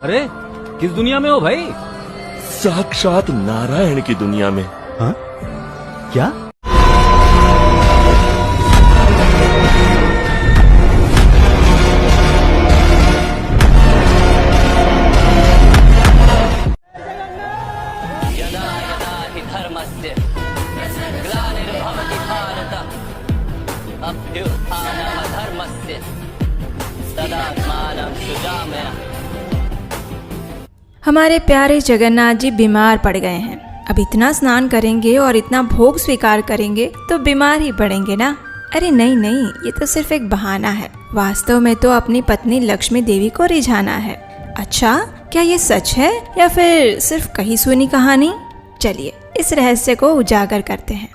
अरे किस दुनिया में हो भाई? साक्षात नारायण की दुनिया में। हाँ? क्या? यदा यदा हि धर्मस्य ग्लानिर्भवति भारत अभ्युत्थानमधर्मस्य तदात्मानं सृजाम्यहम्। हमारे प्यारे जगन्नाथ जी बीमार पड़ गए हैं। अब इतना स्नान करेंगे और इतना भोग स्वीकार करेंगे तो बीमार ही पड़ेंगे ना। अरे नहीं नहीं, ये तो सिर्फ एक बहाना है। वास्तव में तो अपनी पत्नी लक्ष्मी देवी को रिझाना है। अच्छा, क्या ये सच है या फिर सिर्फ कही सुनी कहानी? चलिए इस रहस्य को उजागर करते हैं।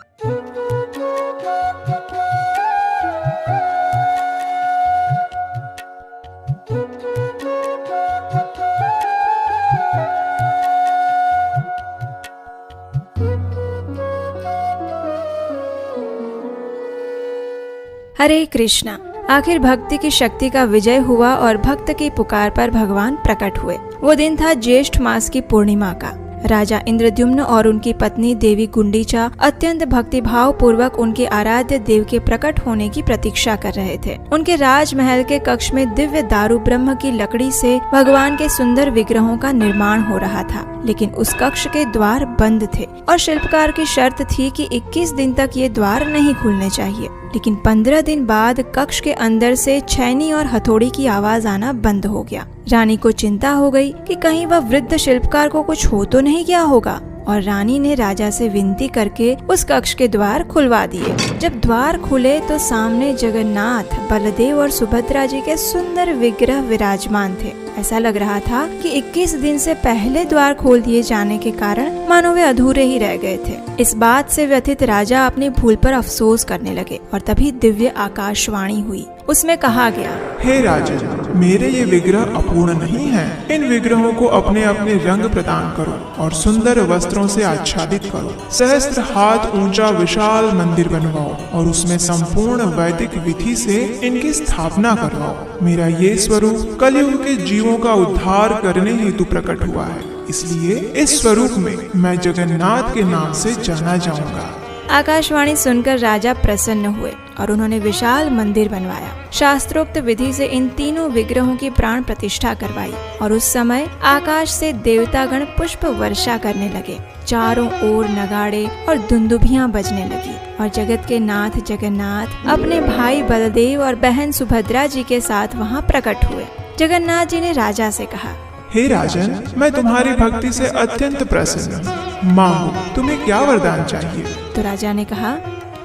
हरे कृष्णा। आखिर भक्ति की शक्ति का विजय हुआ और भक्त की पुकार पर भगवान प्रकट हुए। वो दिन था ज्येष्ठ मास की पूर्णिमा का। राजा इंद्रद्युम्न और उनकी पत्नी देवी गुंडीचा अत्यंत भक्तिभाव पूर्वक उनके आराध्य देव के प्रकट होने की प्रतीक्षा कर रहे थे। उनके राजमहल के कक्ष में दिव्य दारू ब्रह्म की लकड़ी से भगवान के सुंदर विग्रहों का निर्माण हो रहा था, लेकिन उस कक्ष के द्वार बंद थे और शिल्पकार की शर्त थी कि 21 दिन तक ये द्वार नहीं खुलने चाहिए। लेकिन 15 दिन बाद कक्ष के अंदर से छैनी और हथौड़ी की आवाज आना बंद हो गया। रानी को चिंता हो गई कि कहीं वह वृद्ध शिल्पकार को कुछ हो तो नहीं गया होगा, और रानी ने राजा से विनती करके उस कक्ष के द्वार खुलवा दिए। जब द्वार खुले तो सामने जगन्नाथ, बलदेव और सुभद्रा जी के सुंदर विग्रह विराजमान थे। ऐसा लग रहा था कि 21 दिन से पहले द्वार खोल दिए जाने के कारण मानो वे अधूरे ही रह गए थे। इस बात से व्यथित राजा अपनी भूल पर अफसोस करने लगे और तभी दिव्य आकाशवाणी हुई। उसमें कहा गया, हे राजन, मेरे ये विग्रह अपूर्ण नहीं हैं। इन विग्रहों को अपने अपने रंग प्रदान करो और सुंदर वस्त्रों से आच्छादित करो। सहस्त्र हाथ ऊंचा विशाल मंदिर बनवाओ और उसमें संपूर्ण वैदिक विधि से इनकी स्थापना करवाओ। मेरा ये स्वरूप कलयुग के जीवों का उद्धार करने हेतु प्रकट हुआ है, इसलिए इस स्वरूप में मैं जगन्नाथ के नाम से जाना जाऊंगा। आकाशवाणी सुनकर राजा प्रसन्न हुए और उन्होंने विशाल मंदिर बनवाया। शास्त्रोक्त विधि से इन तीनों विग्रहों की प्राण प्रतिष्ठा करवाई और उस समय आकाश से देवतागण पुष्प वर्षा करने लगे। चारों ओर नगाड़े और दुंदुभियां बजने लगी और जगत के नाथ जगन्नाथ अपने भाई बलदेव और बहन सुभद्रा जी के साथ वहां प्रकट हुए। जगन्नाथ जी ने राजा से कहा, हे राजन, मैं तुम्हारी भक्ति से अत्यंत प्रसन्न हूँ। मांगो, तुम्हें क्या वरदान चाहिए? तो राजा ने कहा,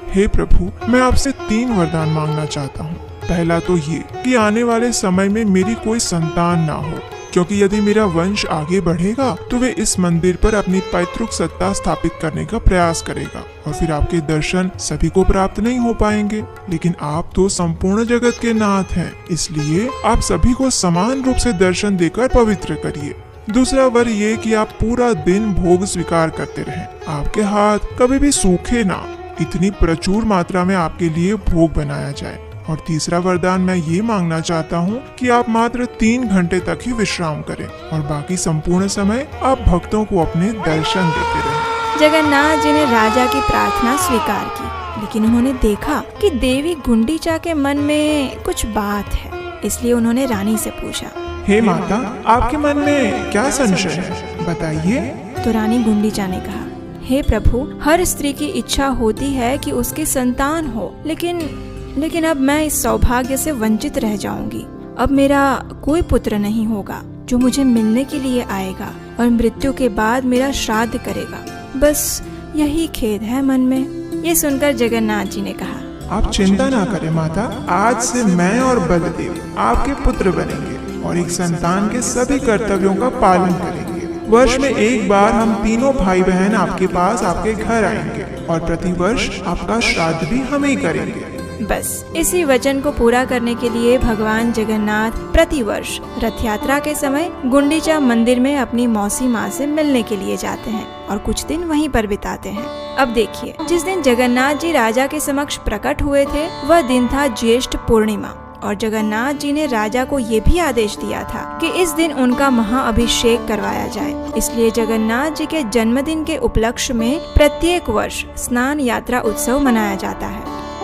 हे प्रभु, मैं आपसे 3 वरदान मांगना चाहता हूँ। पहला तो ये कि आने वाले समय में मेरी कोई संतान ना हो, क्योंकि यदि मेरा वंश आगे बढ़ेगा तो वे इस मंदिर पर अपनी पैतृक सत्ता स्थापित करने का प्रयास करेगा और फिर आपके दर्शन सभी को प्राप्त नहीं हो पाएंगे। लेकिन आप तो संपूर्ण जगत के नाथ हैं, इसलिए आप सभी को समान रूप से दर्शन देकर पवित्र करिए। दूसरा वर ये कि आप पूरा दिन भोग स्वीकार करते रहें, आपके हाथ कभी भी सूखे ना, इतनी प्रचुर मात्रा में आपके लिए भोग बनाया जाए। और तीसरा वरदान मैं ये मांगना चाहता हूँ कि आप मात्र 3 घंटे तक ही विश्राम करें और बाकी संपूर्ण समय आप भक्तों को अपने दर्शन देते रहें। जगन्नाथ जी ने राजा की प्रार्थना स्वीकार की, लेकिन उन्होंने देखा कि देवी गुंडीचा के मन में कुछ बात है, इसलिए उन्होंने रानी से पूछा, हे माता, आपके मन में क्या संशय है, बताइए। तो रानी गुंडीचा ने कहा, हे प्रभु, हर स्त्री की इच्छा होती है कि उसकी संतान हो, लेकिन अब मैं इस सौभाग्य से वंचित रह जाऊंगी। अब मेरा कोई पुत्र नहीं होगा जो मुझे मिलने के लिए आएगा और मृत्यु के बाद मेरा श्राद्ध करेगा। बस यही खेद है मन में। ये सुनकर जगन्नाथ जी ने कहा, आप चिंता ना करें माता, आज से मैं और बलदेव आपके पुत्र बनेंगे और एक संतान के सभी कर्तव्यों का पालन करेंगे। वर्ष में एक बार हम तीनों भाई बहन आपके पास आपके घर आएंगे और प्रतिवर्ष आपका श्राद्ध भी हम ही करेंगे। बस इसी वचन को पूरा करने के लिए भगवान जगन्नाथ प्रतिवर्ष रथ यात्रा के समय गुंडीचा मंदिर में अपनी मौसी माँ से मिलने के लिए जाते हैं और कुछ दिन वहीं पर बिताते हैं। अब देखिए, जिस दिन जगन्नाथ जी राजा के समक्ष प्रकट हुए थे वह दिन था ज्येष्ठ पूर्णिमा और जगन्नाथ जी ने राजा को ये भी आदेश दिया था कि इस दिन उनका महाअभिषेक करवाया जाए। इसलिए जगन्नाथ जी के जन्मदिन के उपलक्ष्य में प्रत्येक वर्ष स्नान यात्रा उत्सव मनाया जाता है।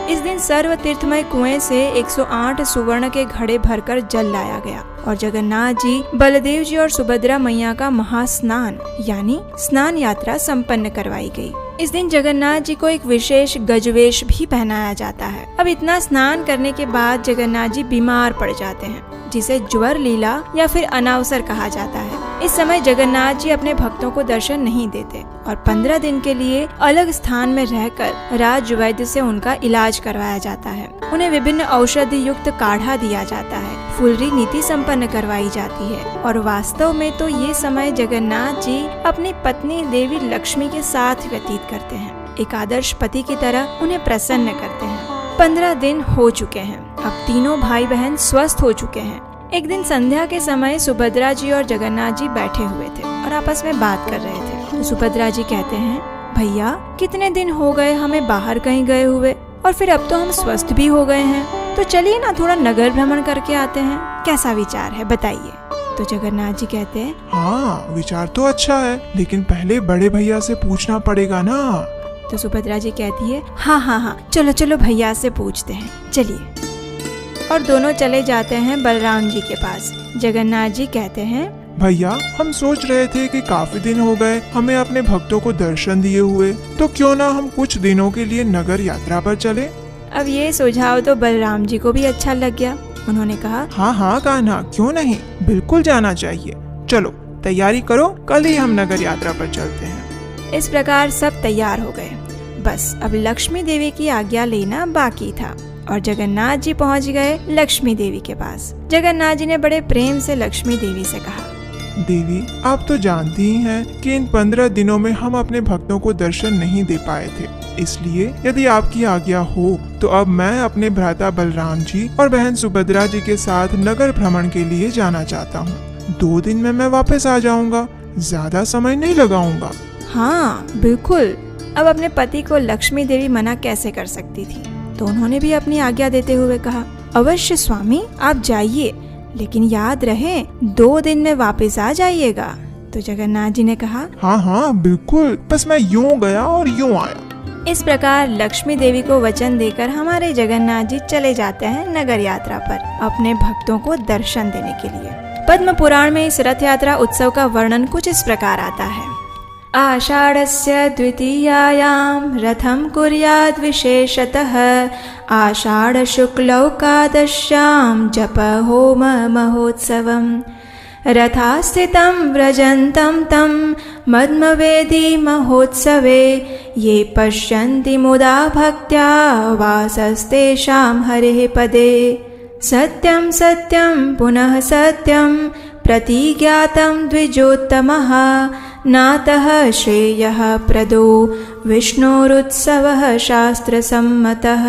इस दिन सर्व तीर्थमय कुएं से 108 सुवर्ण के घड़े भरकर जल लाया गया और जगन्नाथ जी, बलदेव जी और सुभद्रा मैया का महास्नान यानी स्नान यात्रा संपन्न करवाई गई। इस दिन जगन्नाथ जी को एक विशेष गजवेश भी पहनाया जाता है। अब इतना स्नान करने के बाद जगन्नाथ जी बीमार पड़ जाते हैं, जिसे ज्वर लीला या फिर अनावसर कहा जाता है। इस समय जगन्नाथ जी अपने भक्तों को दर्शन नहीं देते और 15 दिन के लिए अलग स्थान में रहकर राज वैद्य से उनका इलाज करवाया जाता है। उन्हें विभिन्न औषधि युक्त काढ़ा दिया जाता है, फुलरी नीति संपन्न करवाई जाती है और वास्तव में तो ये समय जगन्नाथ जी अपनी पत्नी देवी लक्ष्मी के साथ व्यतीत करते हैं। एक आदर्श पति की तरह उन्हें प्रसन्न करते हैं। 15 दिन हो चुके हैं। अब तीनों भाई बहन स्वस्थ हो चुके हैं। एक दिन संध्या के समय सुभद्रा जी और जगन्नाथ जी बैठे हुए थे और आपस में बात कर रहे थे। तो सुभद्रा जी कहते हैं, भैया कितने दिन हो गए हमें बाहर कहीं गए हुए और फिर अब तो हम स्वस्थ भी हो गए हैं, तो चलिए ना थोड़ा नगर भ्रमण करके आते हैं, कैसा विचार है बताइए। तो जगन्नाथ जी कहते हैं, हाँ विचार तो अच्छा है, लेकिन पहले बड़े भैया से पूछना पड़ेगा ना। तो सुभद्रा जी कहती है, हाँ चलो चलो भैया से पूछते हैं, चलिए। और दोनों चले जाते हैं बलराम जी के पास। जगन्नाथ जी कहते हैं, भैया हम सोच रहे थे कि काफी दिन हो गए हमें अपने भक्तों को दर्शन दिए हुए, तो क्यों ना हम कुछ दिनों के लिए नगर यात्रा पर चले। अब ये सुझाव तो बलराम जी को भी अच्छा लग गया। उन्होंने कहा, हाँ कान्हा, क्यों नहीं, बिल्कुल जाना चाहिए। चलो तैयारी करो, कल ही हम नगर यात्रा पर चलते हैं। इस प्रकार सब तैयार हो गए। बस अब लक्ष्मी देवी की आज्ञा लेना बाकी था और जगन्नाथ जी पहुंच गए लक्ष्मी देवी के पास। जगन्नाथ जी ने बड़े प्रेम से लक्ष्मी देवी से कहा, देवी आप तो जानती ही हैं कि इन 15 दिनों में हम अपने भक्तों को दर्शन नहीं दे पाए थे, इसलिए यदि आपकी आज्ञा हो तो अब मैं अपने भ्राता बलराम जी और बहन सुभद्रा जी के साथ नगर भ्रमण के लिए जाना चाहता हूँ। 2 दिन में मैं वापस आ जाऊँगा, ज्यादा समय नहीं लगाऊंगा। हाँ बिल्कुल। अब अपने पति को लक्ष्मी देवी मना कैसे कर सकती थी, तो उन्होंने भी अपनी आज्ञा देते हुए कहा, अवश्य स्वामी आप जाइए, लेकिन याद रहे 2 दिन में वापस आ जाइएगा। तो जगन्नाथ जी ने कहा, हाँ बिल्कुल, बस मैं यूं गया और यूं आया। इस प्रकार लक्ष्मी देवी को वचन देकर हमारे जगन्नाथ जी चले जाते हैं नगर यात्रा पर अपने भक्तों को दर्शन देने के लिए। पद्म पुराण में इस रथ यात्रा उत्सव का वर्णन कुछ इस प्रकार आता है। आषाढ़स्य द्वितीयायां रथं कुर्याद् विशेषतः आषाढ़ शुक्लौकादश्यां जप होम महोत्सवम् रथास्थितं व्रजन्तं तं मद्मवेदी महोत्सवे ये पश्यन्ति मुदा भक्त्या वासस्तेषां हरेः पदे सत्यं सत्यं पुनः सत्यं प्रतिज्ञातं द्विजोत्तमः नातः श्रेयः प्रदो विष्णोरुत्सवः शास्त्रसम्मतः।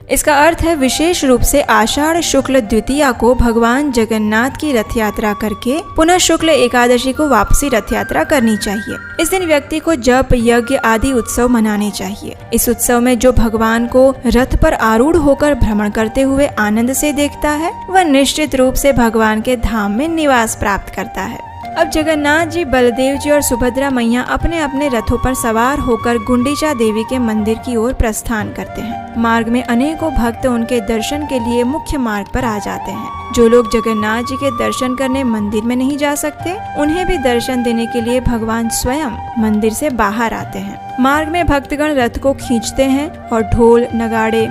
इसका अर्थ है विशेष रूप से आषाढ़ शुक्ल द्वितीया को भगवान जगन्नाथ की रथ यात्रा करके पुनः शुक्ल एकादशी को वापसी रथ यात्रा करनी चाहिए। इस दिन व्यक्ति को जप यज्ञ आदि उत्सव मनाने चाहिए। इस उत्सव में जो भगवान को रथ पर आरूढ़ होकर भ्रमण करते हुए आनंद से देखता है वह निश्चित रूप से भगवान के धाम में निवास प्राप्त करता है। अब जगन्नाथ जी, बलदेव जी और सुभद्रा मैया अपने अपने रथों पर सवार होकर गुंडीचा देवी के मंदिर की ओर प्रस्थान करते हैं। मार्ग में अनेकों भक्त उनके दर्शन के लिए मुख्य मार्ग पर आ जाते हैं। जो लोग जगन्नाथ जी के दर्शन करने मंदिर में नहीं जा सकते, उन्हें भी दर्शन देने के लिए भगवान स्वयं मंदिर से बाहर आते हैं। मार्ग में भक्तगण रथ को खींचते हैं और ढोल नगाड़े